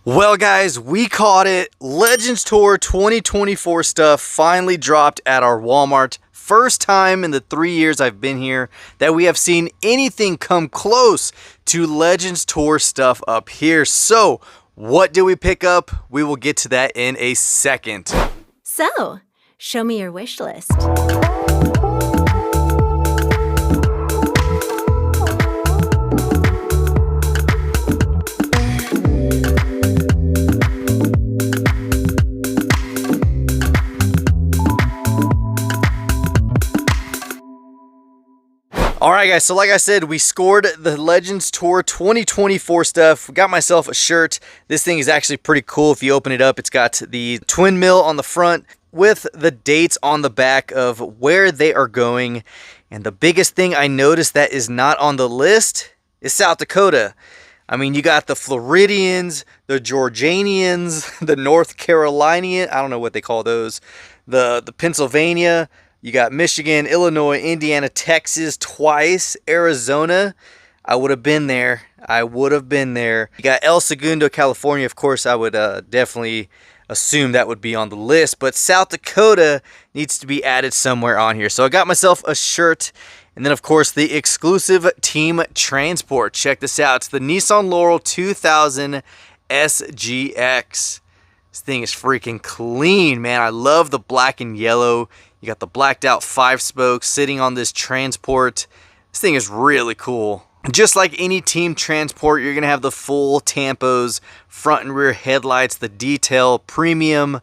Well guys, we caught it. Legends Tour 2024 stuff finally dropped at our Walmart. First time in the 3 years I've been here that we have seen anything come close to Legends Tour stuff up here. So what did we pick up? We will get to that in a second. So, show me your wish list. Alright guys, so like I said, we scored the Legends Tour 2024 stuff. Got myself a shirt. This thing is actually pretty cool. If you open it up, it's got the twin mill on the front with the dates on the back of where they are going. And the biggest thing I noticed that is not on the list is South Dakota. I mean, you got the Floridians, the Georgianians, the North Carolinian, I don't know what they call those, the Pennsylvania. You got Michigan, Illinois, Indiana, Texas twice, Arizona. I would have been there. You got El Segundo, California. Of course, I would definitely assume that would be on the list. But South Dakota needs to be added somewhere on here. So I got myself a shirt. And then, of course, the exclusive team transport. Check this out. It's the Nissan Laurel 2000 SGX. This thing is freaking clean, man. I love the black and yellow. You got the blacked out 5-spokes sitting on this transport. This thing is really cool. Just like any team transport, you're going to have the full tampos, front and rear headlights, the detail, premium.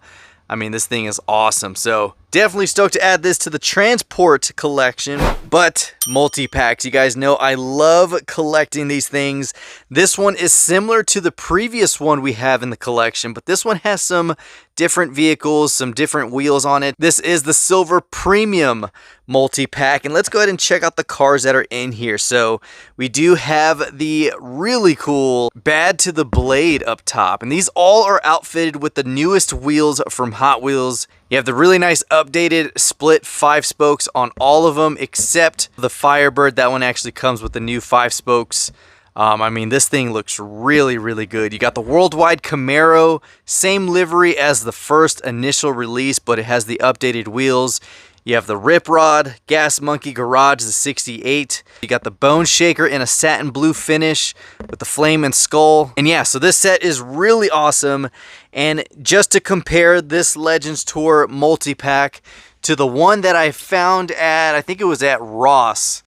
I mean, this thing is awesome. So definitely stoked to add this to the transport collection. But multi-packs, you guys know I love collecting these things. This one is similar to the previous one we have in the collection, but this one has some different vehicles, some different wheels on it. This is the Silver Premium multi-pack, and let's go ahead and check out the cars that are in here. So we do have the really cool Bad to the Blade up top, and these all are outfitted with the newest wheels from Hot Wheels. You have the really nice updated split 5-spokes on all of them except the Firebird. That one actually comes with the new 5-spokes. I mean, this thing looks really, really good. You got the Worldwide Camaro, same livery as the first initial release, but it has the updated wheels. You have the Rip Rod, Gas Monkey Garage, the 68. You got the Bone Shaker in a satin blue finish with the flame and skull. And yeah, so this set is really awesome. And just to compare this Legends Tour multi-pack to the one that I found at, I think it was at Ross.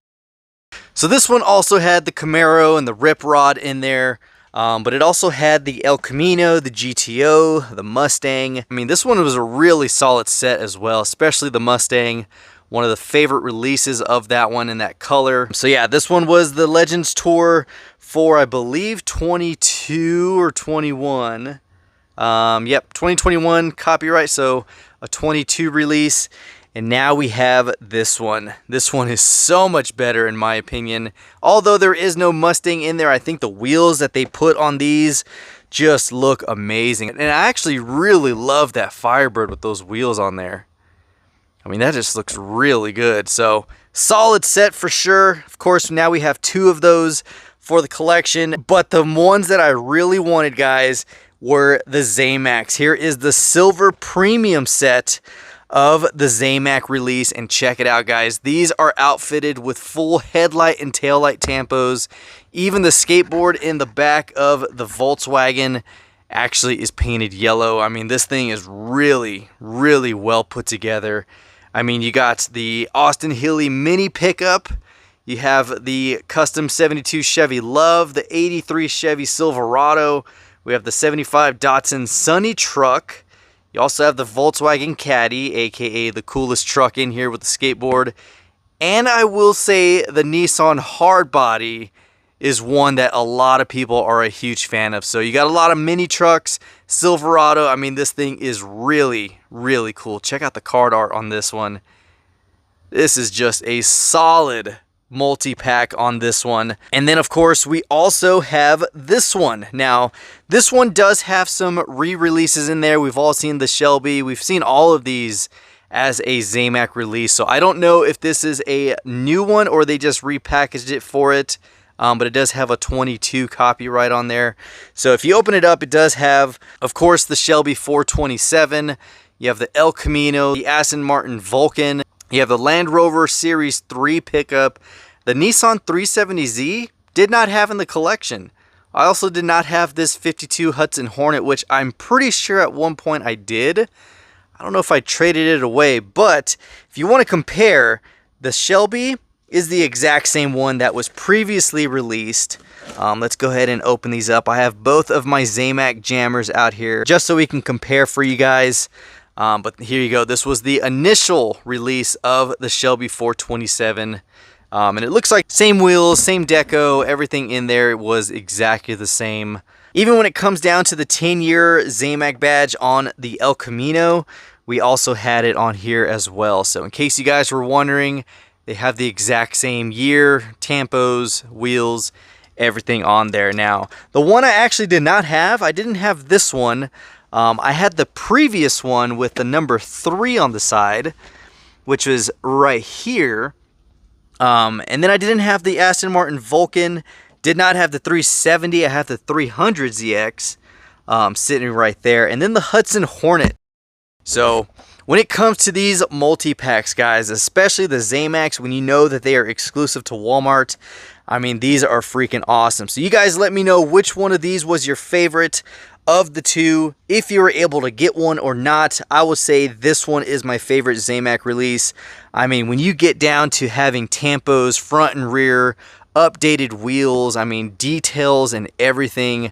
So this one also had the Camaro and the Rip Rod in there, but it also had the El Camino, the GTO, the Mustang. I mean, this one was a really solid set as well, especially the Mustang. One of the favorite releases of that one in that color. So yeah, this one was the Legends Tour for, I believe, 22 or 21. Yep, 2021 copyright, so a 22 release. And now we have this one. This one is so much better in my opinion. Although there is no Mustang in there, I think the wheels that they put on these just look amazing. And I actually really love that Firebird with those wheels on there. I mean, that just looks really good. So, solid set for sure. Of course, now we have 2 of those for the collection. But the ones that I really wanted, guys, were the ZAMACs. Here is the Silver Premium set of the ZAMAC release, and check it out, guys. These are outfitted with full headlight and taillight tampos. Even the skateboard in the back of the Volkswagen actually is painted yellow. I mean, this thing is really, really well put together. I mean, you got the Austin Hilly mini pickup. You have the custom 72 Chevy Love, the 83 Chevy Silverado. We have the 75 Datsun Sunny truck. You also have the Volkswagen Caddy, aka the coolest truck in here with the skateboard. And I will say the Nissan Hardbody is one that a lot of people are a huge fan of. So you got a lot of mini trucks, Silverado. I mean, this thing is really, really cool. Check out the card art on this one. This is just a solid multi-pack on this one. And then of course we also have this one. Now this one does have some re-releases in there. We've all seen the Shelby. We've seen all of these as a ZAMAC release. So I don't know if this is a new one or they just repackaged it for it. But it does have a 22 copyright on there. So if you open it up, it does have, of course, the Shelby 427. You have the El Camino, the Aston Martin Vulcan. You have the Land Rover Series 3 pickup. The Nissan 370Z did not have in the collection. I also did not have this 52 Hudson Hornet, which I'm pretty sure at one point I did. I don't know if I traded it away, but if you want to compare, the Shelby is the exact same one that was previously released. Let's go ahead and open these up. I have both of my ZAMAC jammers out here just so we can compare for you guys. But here you go. This was the initial release of the Shelby 427. And it looks like same wheels, same deco, everything in there was exactly the same. Even when it comes down to the 10-year ZAMAC badge on the El Camino, we also had it on here as well. So in case you guys were wondering, they have the exact same year, tampos, wheels, everything on there. Now, the one I actually did not have, I didn't have this one. I had the previous one with the number 3 on the side, which was right here. And then I didn't have the Aston Martin Vulcan, did not have the 370, I have the 300ZX sitting right there. And then the Hudson Hornet. So when it comes to these multi-packs, guys, especially the ZAMACs, when you know that they are exclusive to Walmart, I mean, these are freaking awesome. So you guys let me know which one of these was your favorite of the two, if you were able to get one or not. I would say this one is my favorite ZAMAC release. I mean, when you get down to having tampos, front and rear, updated wheels, I mean, details and everything,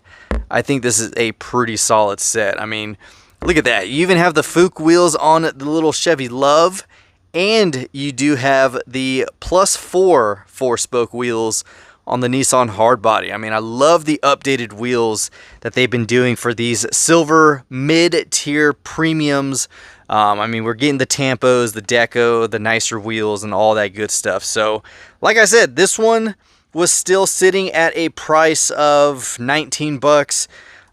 I think this is a pretty solid set. I mean, look at that. You even have the Fuke wheels on the little Chevy Love, and you do have the +4 4-spoke wheels on the Nissan Hardbody. I mean, I love the updated wheels that they've been doing for these silver mid-tier premiums. I mean, we're getting the tampos, the deco, the nicer wheels, and all that good stuff. So, like I said, this one was still sitting at a price of 19 bucks.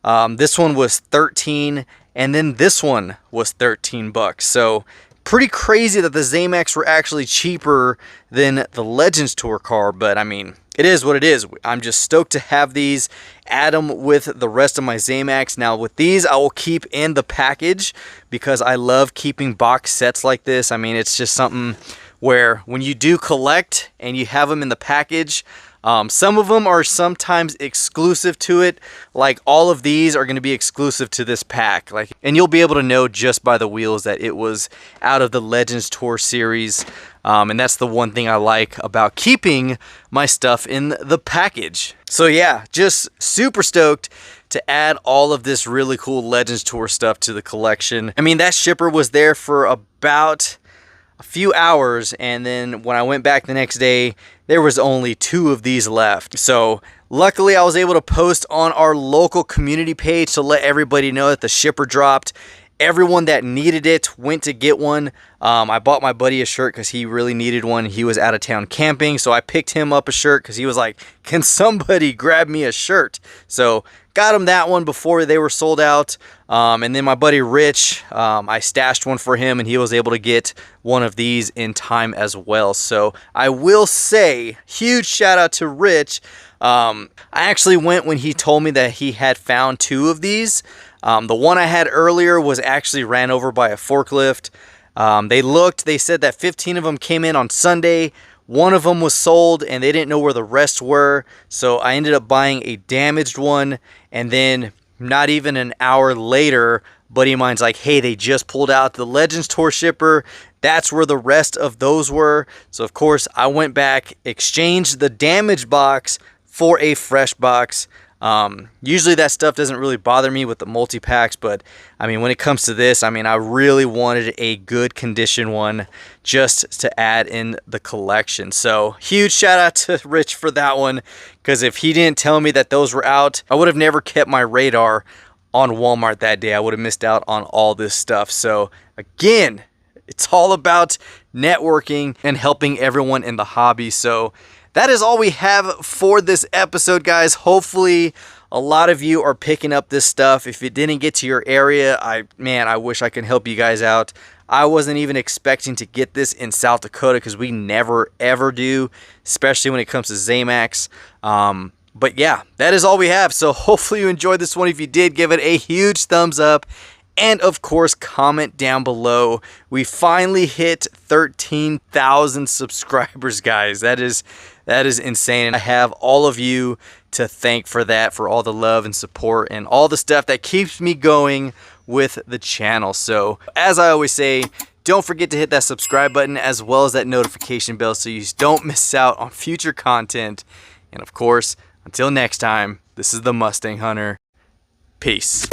This one was 13, and then this one was 13 bucks. So pretty crazy that the ZAMACs were actually cheaper than the Legends Tour car, but I mean, it is what it is. I'm just stoked to have these, add them with the rest of my ZAMACs. Now with these, I will keep in the package because I love keeping box sets like this. I mean, it's just something where when you do collect and you have them in the package, some of them are sometimes exclusive to it. Like all of these are going to be exclusive to this pack. And you'll be able to know just by the wheels that it was out of the Legends Tour series. And that's the one thing I like about keeping my stuff in the package. So yeah, just super stoked to add all of this really cool Legends Tour stuff to the collection. I mean, that shipper was there for about a few hours, and then when I went back the next day, there was only 2 of these left. So luckily I was able to post on our local community page to let everybody know that the shipper dropped. Everyone that needed it went to get one. I bought my buddy a shirt because he really needed one. He was out of town camping, so I picked him up a shirt because he was like, can somebody grab me a shirt? So got him that one before they were sold out. And then my buddy Rich, I stashed one for him, and he was able to get one of these in time as well. So I will say, huge shout out to Rich. I actually went when he told me that he had found 2 of these. The one I had earlier was actually ran over by a forklift. They said that 15 of them came in on Sunday. One of them was sold and they didn't know where the rest were. So I ended up buying a damaged one. And then not even an hour later, buddy of mine's like, hey, they just pulled out the Legends Tour shipper. That's where the rest of those were. So of course I went back, exchanged the damaged box for a fresh box. Usually that stuff doesn't really bother me with the multi-packs, but I mean, when it comes to this, I mean, I really wanted a good condition one just to add in the collection. So huge shout out to Rich for that one, because if he didn't tell me that those were out, I would have never kept my radar on Walmart that day. I would have missed out on all this stuff. So again, it's all about networking and helping everyone in the hobby. So that is all we have for this episode, guys. Hopefully a lot of you are picking up this stuff. If it didn't get to your area, I wish I could help you guys out. I wasn't even expecting to get this in South Dakota because we never ever do, especially when it comes to ZAMACs. But yeah, that is all we have. So hopefully you enjoyed this one. If you did, give it a huge thumbs up. And of course, comment down below. We finally hit 13,000 subscribers, guys. That is insane. And I have all of you to thank for that, for all the love and support and all the stuff that keeps me going with the channel. So as I always say, don't forget to hit that subscribe button as well as that notification bell so you don't miss out on future content. And of course, until next time, this is the Mustang Hunter. Peace.